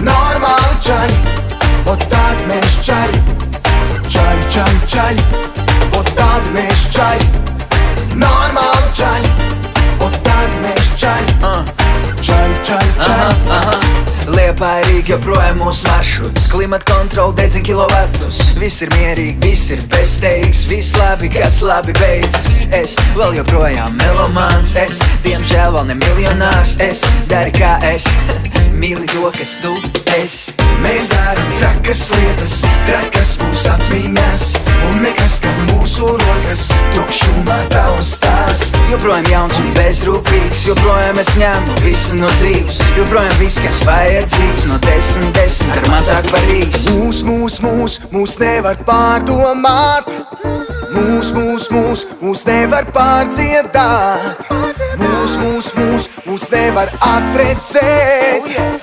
Normāli čaļi, ot tādi mēs čaļi. Čaļi, čaļi, čaļi, ot tādi mēs čaļi. Normāli čaļi, ot tādi mēs čaļi. Čaļi, čaļi, čaļi. Liepāja Rīga joprojām mūsu maršruts. Klimata kontrola dedzina kilovatus. Viss ir mierīgi, viss ir bezsteigs. Viss labi, kas labi beidzas. Es vēl joprojām melomāns. Es, diemžēl, vēl ne miljonārs. Es dari kā es mīli to, kas tu esi. Mēs darām trakas lietas, trakas būs atmiņas. Un nekas, ka mūsu rokas tukšumā taustās. Joprojām jauns un bezrūpīgs. Joprojām es ņemu visu no dzīves. Joprojām viss, kas vajadzīgs. No 10 ar mazāk par rīks. Mūs nevar pārdomāt. Mūs nevar pārdziedāt. Mūs nevar atrecēt.